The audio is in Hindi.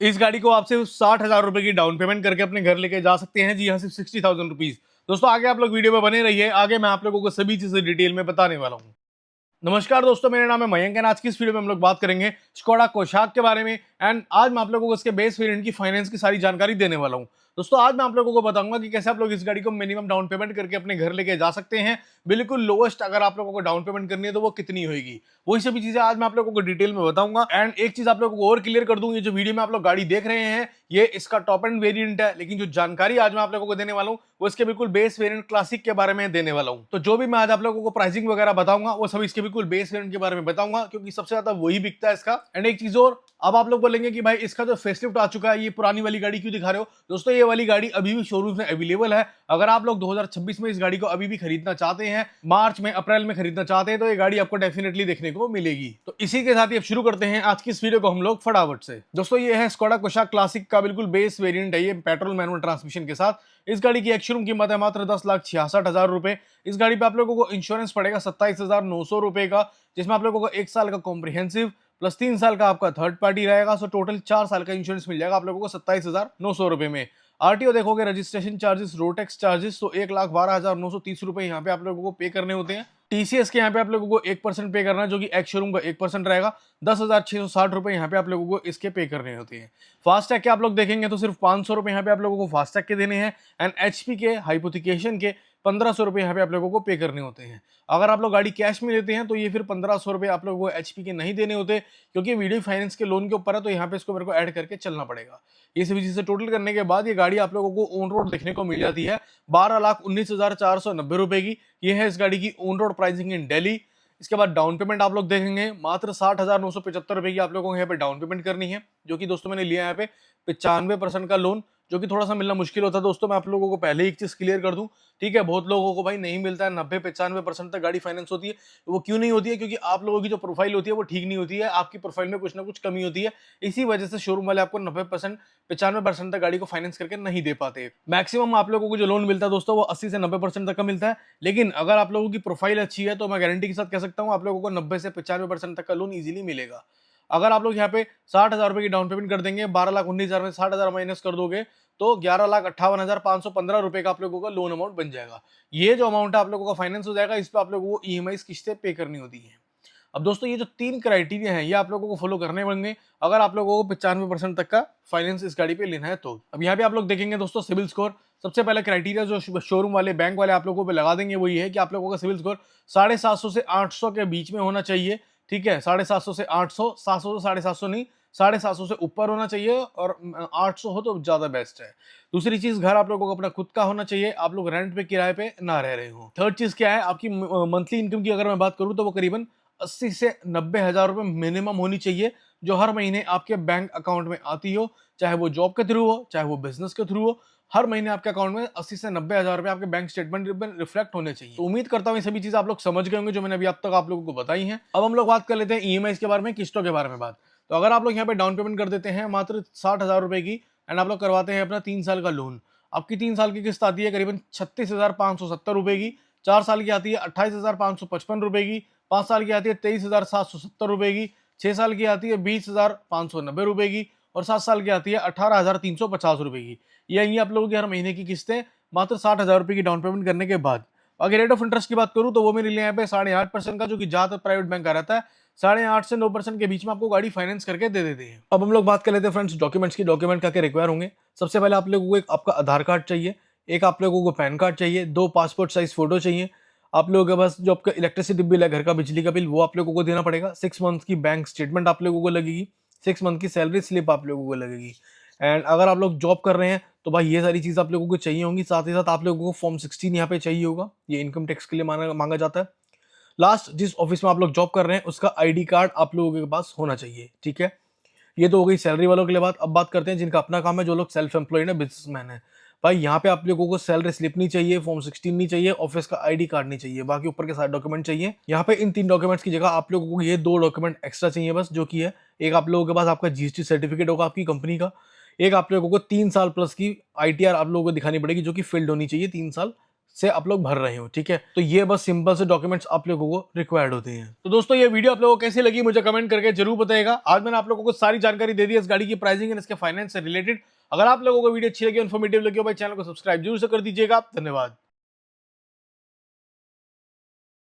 इस गाड़ी को आप सिर्फ 60,000 रुपए की डाउन पेमेंट करके अपने घर लेके जा सकते हैं। जी हाँ, सिर्फ 60,000 रुपीज। दोस्तों आगे आप लोग वीडियो में बने रहिए, आगे मैं आप लोगों को सभी चीजें डिटेल में बताने वाला हूँ। नमस्कार दोस्तों, मेरा नाम है मयंक एंड आज की इस वीडियो में हम लोग बात करेंगे स्कोडा कोशाक के बारे में। एंड आज मैं आप लोगों को इसके बेस वेरिएंट की फाइनेंस की सारी जानकारी देने वाला हूं। दोस्तों आज मैं आप लोगों को बताऊंगा कि कैसे आप लोग इस गाड़ी को मिनिमम डाउन पेमेंट करके अपने घर लेके जा सकते हैं। बिल्कुल लोएस्ट अगर आप लोगों को डाउन पेमेंट करनी है तो वो कितनी होगी, वही सभी चीजें आज मैं आप लोगों को डिटेल में बताऊंगा। एंड एक चीज आप लोगों को और क्लियर कर दूं, ये जो वीडियो में आप लोग गाड़ी देख रहे हैं ये इसका टॉप एंड वेरिएंट है, लेकिन जो जानकारी आज मैं आप लोगों को देने वाला हूँ वो इसके बिल्कुल बेस वेरिएंट क्लासिक के बारे में देने वाला हूँ। तो जो भी मैं आज आप लोगों को प्राइसिंग वगैरह बताऊंगा वो सब इसके बिल्कुल बेस वेरिएंट के बारे में बताऊंगा, क्योंकि सबसे ज्यादा वही बिकता है इसका। एंड एक चीज और, अब आप लोग बोलेंगे कि भाई इसका जो फेसलिफ्ट आ चुका है ये पुरानी वाली गाड़ी क्यों दिखा रहे हो। दोस्तों ये वाली गाड़ी अभी भी शोरूम में अवेलेबल है। अगर आप लोग 2026 में इस गाड़ी को अभी भी खरीदना चाहते हैं, मार्च में अप्रैल में खरीदना चाहते हैं, तो ये गाड़ी आपको डेफिनेटली देखने को मिलेगी। तो इसी के साथ ही अब शुरू करते हैं आज की इस वीडियो को हम लोग फटाफट से। दोस्तों ये है स्कोडा कोशाक क्लासिक का बिल्कुल बेस वेरिएंट है, ये पेट्रोल मैनुअल ट्रांसमिशन के साथ। इस गाड़ी की एक्स शोरूम कीमत है मात्र 10,66,000 रुपए। इस गाड़ी पे आप लोगों को इंश्योरेंस पड़ेगा 27,900 रुपए का, जिसमें आप लोगों को 1 साल का कॉम्प्रिहेंसिव प्लस 3 साल का आपका थर्ड पार्टी रहेगा। सो टोटल 4 साल का इंश्योरेंस मिल जाएगा आप लोगों को 27,900 रुपए में। आरटीओ देखोगे, registration charges, road tax charges, तो 1,12,930 रुपए यहाँ पे आप लोगों को पे करने होते हैं। टीसीएस के यहाँ पे आप लोगों को 1% पे करना है, जो कि एक्स शोरूम का 1% रहेगा। 10,660 रुपए यहाँ पे आप लोगों को इसके पे करने होते हैं। फास्टैग के आप लोग देखेंगे तो सिर्फ 500 रुपए यहाँ पे आप लोगों को फास्टैग के देने हैं। एंड एचपी के हाइपोथिकेशन के 1,500 रुपए यहाँ पे आप लोगों को पे करने होते हैं। अगर आप लोग गाड़ी कैश में लेते हैं तो ये फिर 1,500 रुपए आप लोगों को एचपी के नहीं देने होते, क्योंकि वीडियो फाइनेंस के लोन के ऊपर है, तो यहाँ पे इसको मेरे को ऐड करके चलना पड़ेगा। ये सभी चीजें टोटल करने के बाद ये गाड़ी आप लोगों को ऑन रोड देखने को मिल जाती है 12,19,490 रुपए की। ये है इस गाड़ी की ऑन रोड प्राइसिंग इन दिल्ली। इसके बाद डाउन पेमेंट आप लोग देखेंगे मात्र 60,975 रुपए की आप लोगों को यहाँ पे डाउन पेमेंट करनी है, जो कि दोस्तों मैंने लिया यहाँ पे 95% का लोन, जो कि थोड़ा सा मिलना मुश्किल होता है। दोस्तों मैं आप लोगों को पहले ही एक चीज क्लियर कर दूं, ठीक है, बहुत लोगों को भाई नहीं मिलता है, 90-95% तक गाड़ी फाइनेंस होती है। वो क्यों नहीं होती है? क्योंकि आप लोगों की जो प्रोफाइल होती है वो ठीक नहीं होती है, आपकी प्रोफाइल में कुछ ना कुछ कमी होती है। इसी वजह से शोरूम वाले आपको 90% 95% तक गाड़ी को फाइनेंस करके नहीं दे पाते। मैक्सिमम आप लोगों को जो लोन मिलता है दोस्तों वो 80 से 90% तक का मिलता है। लेकिन अगर आप लोगों की प्रोफाइल अच्छी है तो मैं गारंटी के साथ कह सकता हूँ आप लोगों को 90 से 95% तक का लोन इजीली मिलेगा। अगर आप लोग यहाँ पे 60,000 रुपए की डाउन पेमेंट कर देंगे, 12,19,000 में 60,000 माइनस कर दोगे तो 11,58,515 रुपए का आप लोगों का लोन अमाउंट बन जाएगा। ये जो अमाउंट है आप लोगों का फाइनेंस हो जाएगा, इस पर आप लोगों को ईएमआई किस्तें पे करनी होती है। अब दोस्तों ये जो 3 क्राइटेरिया हैं ये आप लोगों को फॉलो करने पड़ेंगे अगर आप लोगों को 95% तक का फाइनेंस इस गाड़ी पे लेना है तो। अब यहाँ पे आप लोग देखेंगे दोस्तों सिविल स्कोर। सबसे पहला क्राइटेरिया जो शोरूम वाले बैंक वाले आप लोगों पे लगा देंगे वो ये है कि आप लोगों का सिविल स्कोर 750 से 800 के बीच में होना चाहिए। ठीक है, 750 से 800, 700 से 750 नहीं, 750 से ऊपर होना चाहिए, और 800 हो तो ज्यादा बेस्ट है। दूसरी चीज, घर आप लोगों को अपना खुद का होना चाहिए, आप लोग रेंट पे किराए पे ना रह रहे हो। थर्ड चीज क्या है, आपकी मंथली इनकम की अगर मैं बात करूं तो वो करीबन 80 से 90,000 रुपए मिनिमम होनी चाहिए, जो हर महीने आपके बैंक अकाउंट में आती हो, चाहे वो जॉब के थ्रू हो चाहे वो बिजनेस के थ्रू हो। हर महीने आपके अकाउंट में 80 से 90,000 रुपए आपके बैंक स्टेटमेंट में रिफ्लेक्ट होने चाहिए। तो उम्मीद करता हूँ ये सभी चीजें आप लोग समझ गए होंगे जो मैंने अभी अब तक आप लोगों को बताई हैं। अब हम लोग बात कर लेते हैं ईएमआई के बारे में, किस्तों के बारे में बात। तो अगर आप लोग यहाँ पे डाउन पेमेंट कर देते हैं मात्र 60,000 रुपए की, एंड आप लोग करवाते हैं अपना 3 साल का लोन, आपकी 3 साल की किस्त आती है करीबन 36,570 रुपए की। 4 साल की आती है 28,555 रुपए की। 5 साल की आती है 23,770 रुपए की। 6 साल की आती है 20,590 रुपए की। और 7 साल की आती है 18,350 रुपए की। यही आप लोगों की हर महीने की किस्तें मात्र 60,000 रुपए की डाउन पेमेंट करने के बाद। अगर रेट ऑफ इंटरेस्ट की बात करूं तो वो मेरे लिए यहाँ पे 8.5% का, जो कि ज्यादातर प्राइवेट बैंक का रहता है। 8.5 से 9% के बीच में आपको गाड़ी फाइनेंस करके दे देते हैं। अब हम लोग बात कर लेते हैं फ्रेंड्स डॉक्यूमेंट्स की। डॉक्यूमेंट क्या क्या रिक्वायर होंगे। सबसे पहले आप लोगों को एक आपका आधार कार्ड चाहिए, एक आप लोगों को पैन कार्ड चाहिए, 2 पासपोर्ट साइज फोटो चाहिए। आप लोगों के पास जो आपका इलेक्ट्रिसिटी बिल है, घर का बिजली का बिल, वो आप लोगों को देना पड़ेगा। 6 मंथ की बैंक स्टेटमेंट आप लोगों को लगेगी। 6 मंथ की सैलरी स्लिप आप लोगों को लगेगी। एंड अगर आप लोग जॉब कर रहे हैं तो भाई ये सारी चीज आप लोगों को चाहिए होंगी। साथ ही साथ आप लोगों को फॉर्म 16 यहाँ पे चाहिए होगा, ये इनकम टैक्स के लिए मांगा जाता है। लास्ट, जिस ऑफिस में आप लोग जॉब कर रहे हैं उसका आईडी कार्ड आप लोगों के पास होना चाहिए। ठीक है, ये तो हो गई सैलरी वालों के लिए बात। अब बात करते हैं जिनका अपना काम है, जो लोग सेल्फ एम्प्लॉयड है, बिजनेसमैन है। भाई यहाँ पे आप लोगों को सैलरी स्लिप नहीं चाहिए, फॉर्म 16 नहीं चाहिए, ऑफिस का आईडी कार्ड नहीं चाहिए, बाकी ऊपर के सारे डॉक्यूमेंट चाहिए। यहाँ पे इन 3 डॉक्यूमेंट्स की जगह आप लोगों को ये 2 डॉक्यूमेंट एक्स्ट्रा चाहिए बस, जो कि है एक आप लोगों के पास आपका जीएसटी सर्टिफिकेट होगा आपकी कंपनी का। एक आप लोगों को 3 साल प्लस की आईटीआर आप लोगों को दिखानी पड़ेगी, जो कि फील्ड होनी चाहिए 3 साल से आप लोग भर रहे हो, ठीक है। तो ये बस सिंपल से डॉक्यूमेंट्स आप लोगों को रिक्वायर्ड होते हैं। तो दोस्तों ये वीडियो आप लोगों को कैसी लगी मुझे कमेंट करके जरूर बताएगा। आज मैंने आप लोगों को सारी जानकारी दे दी इस गाड़ी की प्राइसिंग एंड इसके फाइनेंस से रिलेटेड। अगर आप लोगों को वीडियो अच्छी लगी, इन्फॉर्मेटिव लगी हो, भाई चैनल को सब्सक्राइब जरूर से कर दीजिएगा। धन्यवाद।